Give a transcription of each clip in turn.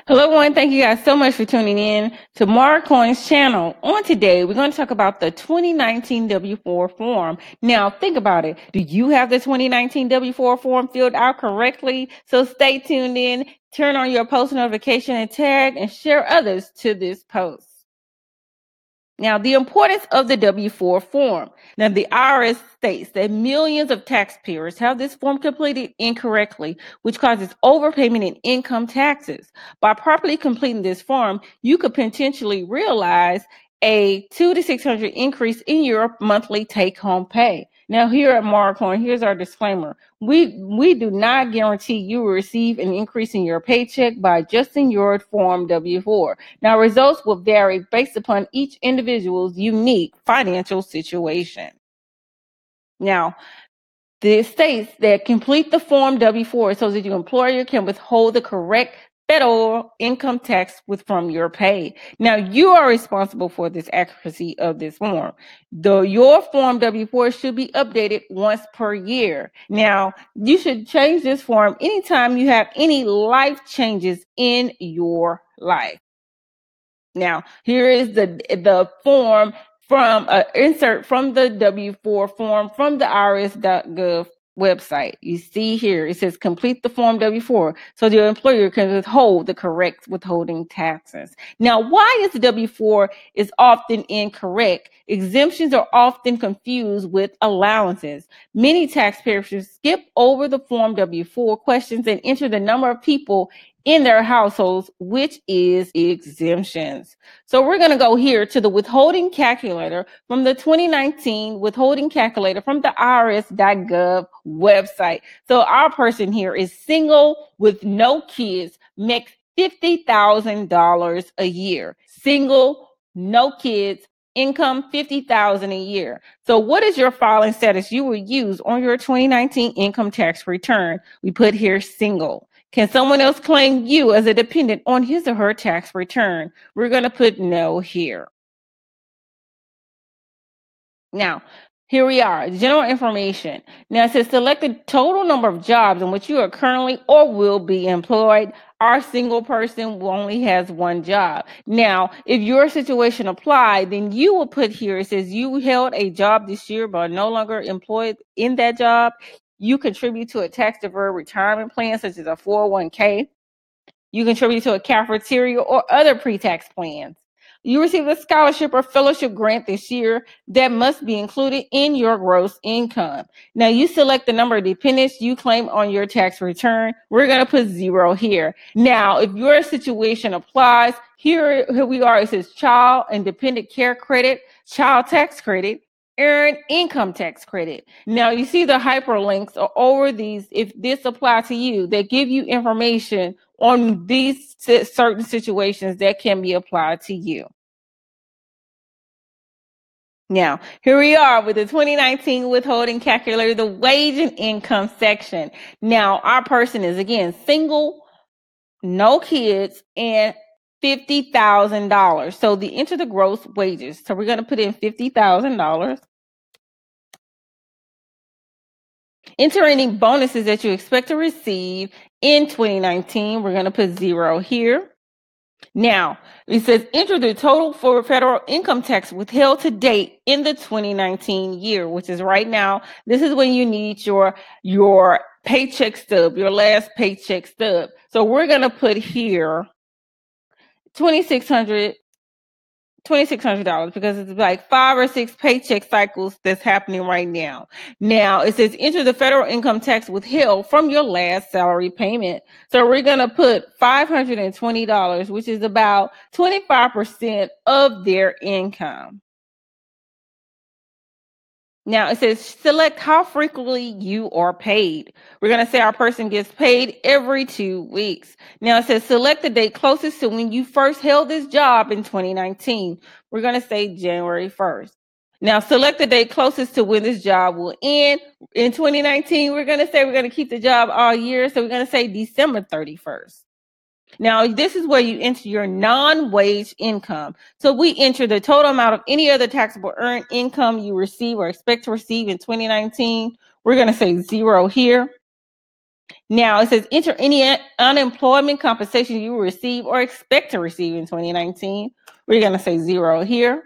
Hello, everyone. Thank you guys so much for tuning in to Mark Coin's channel. On today, we're going to talk about the 2019 W-4 form. Now, think about it. Do you have the 2019 W-4 form filled out correctly? So stay tuned in, turn on your post notification and tag and share others to this post. Now, the importance of the W-4 form. Now, the IRS states that millions of taxpayers have this form completed incorrectly, which causes overpayment in income taxes. By properly completing this form, you could potentially realize a $200 to $600 increase in your monthly take-home pay. Now, here at Markhorn, here's our disclaimer. We do not guarantee you will receive an increase in your paycheck by adjusting your Form W-4. Now, results will vary based upon each individual's unique financial situation. Now, the states that complete the Form W-4 so that your employer can withhold the correct federal income tax from your pay. Now, you are responsible for this accuracy of this form. Your Form W-4 should be updated once per year. Now, you should change this form anytime you have any life changes in your life. Now, here is the form from insert from the W-4 form from the IRS.gov website. You see here, it says complete the Form W-4 so your employer can withhold the correct withholding taxes. Now, why is the W-4 is often incorrect? Exemptions are often confused with allowances. Many taxpayers skip over the Form W-4 questions and enter the number of people in their households, which is exemptions. So we're going to go here to the withholding calculator from the 2019 withholding calculator from the IRS.gov website. So our person here is single with no kids, makes $50,000 a year. Single, no kids, income $50,000 a year. So what is your filing status you will use on your 2019 income tax return? We put here single. Can someone else claim you as a dependent on his or her tax return? We're going to put no here. Now, here we are, general information. Now, it says select the total number of jobs in which you are currently or will be employed. Our single person only has one job. Now, if your situation applied, then you will put here, it says you held a job this year but are no longer employed in that job. You contribute to a tax-deferred retirement plan, such as a 401k. You contribute to a cafeteria or other pre-tax plans. You receive a scholarship or fellowship grant this year that must be included in your gross income. Now, you select the number of dependents you claim on your tax return. We're going to put 0 here. Now, if your situation applies, here we are. It says child and dependent care credit, child tax credit, earned income tax credit. Now, you see the hyperlinks are over these. If this applies to you, they give you information on these certain situations that can be applied to you. Now, here we are with the 2019 withholding calculator, the wage and income section. Now, our person is, again, single, no kids, and $50,000. So enter the gross wages. So we're going to put in $50,000. Enter any bonuses that you expect to receive in 2019. We're going to put 0 here. Now, it says enter the total for federal income tax withheld to date in the 2019 year, which is right now. This is when you need your paycheck stub, your last paycheck stub. So we're going to put here $2,600 because it's like 5 or 6 paycheck cycles that's happening right now. Now, it says enter the federal income tax withheld from your last salary payment. So we're going to put $520, which is about 25% of their income. Now, it says select how frequently you are paid. We're going to say our person gets paid every 2 weeks. Now, it says select the date closest to when you first held this job in 2019. We're going to say January 1st. Now, select the date closest to when this job will end. In 2019, we're going to say we're going to keep the job all year. So we're going to say December 31st. Now, this is where you enter your non-wage income. So we enter the total amount of any other taxable earned income you receive or expect to receive in 2019. We're going to say 0 here. Now it says enter any unemployment compensation you will receive or expect to receive in 2019. We're going to say 0 here.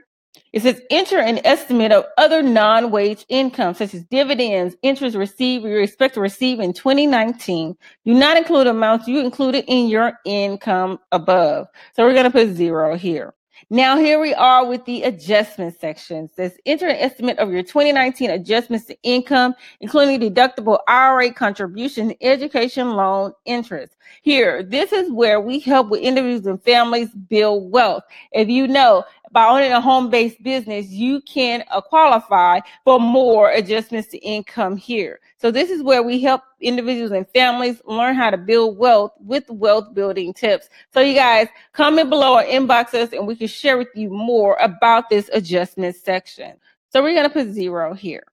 It says enter an estimate of other non-wage income, such as dividends, interest received, you expect to receive in 2019. Do not include amounts you included in your income above. So we're going to put 0 here. Now here we are with the adjustment section. It says enter an estimate of your 2019 adjustments to income, including deductible IRA contribution, education loan interest. Here, this is where we help with individuals and families build wealth. If you know, by owning a home-based business, you can qualify for more adjustments to income here. So this is where we help individuals and families learn how to build wealth with wealth building tips. So you guys, comment below or inbox us and we can share with you more about this adjustment section. So we're going to put 0 here.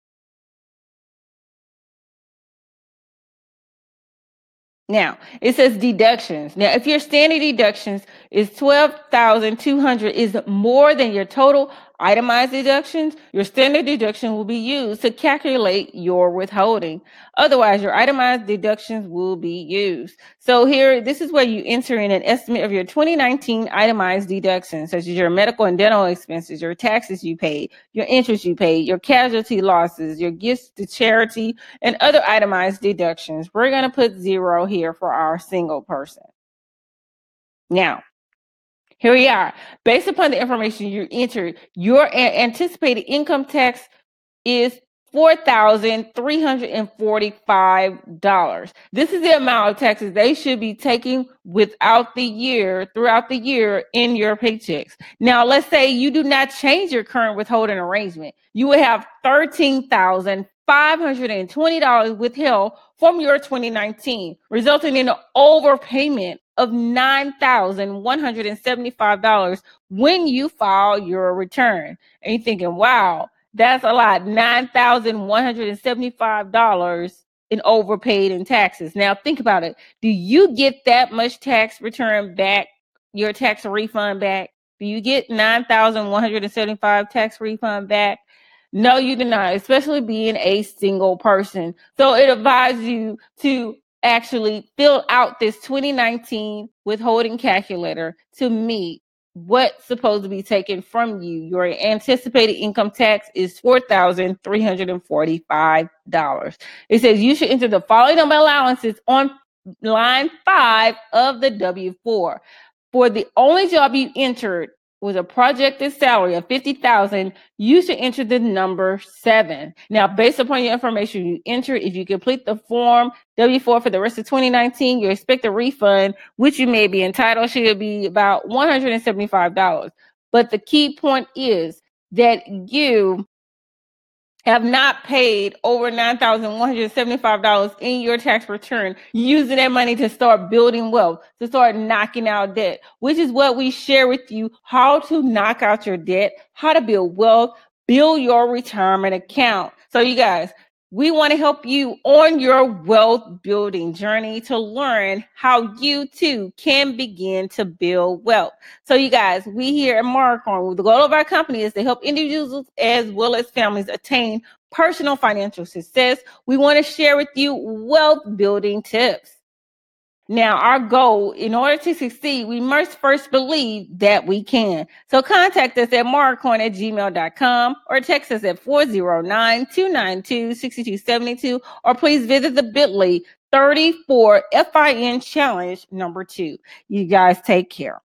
Now, it says deductions. Now, if your standard deductions is $12,200 is more than your total itemized deductions, your standard deduction will be used to calculate your withholding. Otherwise, your itemized deductions will be used. So here, this is where you enter in an estimate of your 2019 itemized deductions, such as your medical and dental expenses, your taxes you paid, your interest you paid, your casualty losses, your gifts to charity, and other itemized deductions. We're going to put 0 here for our single person. Now, here we are. Based upon the information you entered, your anticipated income tax is $4,345. This is the amount of taxes they should be taking throughout the year in your paychecks. Now, let's say you do not change your current withholding arrangement. You will have $13,520 withheld from your 2019, resulting in an overpayment of $9,175 when you file your return. And you're thinking, wow, that's a lot, $9,175 in overpaid in taxes. Now think about it. Do you get that much tax return back, your tax refund back? Do you get $9,175 tax refund back? No, you do not, especially being a single person. So it advises you to actually fill out this 2019 withholding calculator to meet what's supposed to be taken from you. Your anticipated income tax is $4,345. It says you should enter the following allowances on line 5 of the W-4. For the only job you entered with a projected salary of $50,000, you should enter the number 7. Now, based upon your information you enter, if you complete the form W-4 for the rest of 2019, you expect a refund, which you may be entitled, should be about $175. But the key point is that you have not paid over $9,175 in your tax return, using that money to start building wealth, to start knocking out debt, which is what we share with you, how to knock out your debt, how to build wealth, build your retirement account. So you guys, we want to help you on your wealth building journey to learn how you too can begin to build wealth. So you guys, we here at Marcorn, the goal of our company is to help individuals as well as families attain personal financial success. We want to share with you wealth building tips. Now, our goal, in order to succeed, we must first believe that we can. So contact us at marcorn@gmail.com or text us at 409-292-6272, or please visit the bit.ly 34 FIN challenge number 2. You guys take care.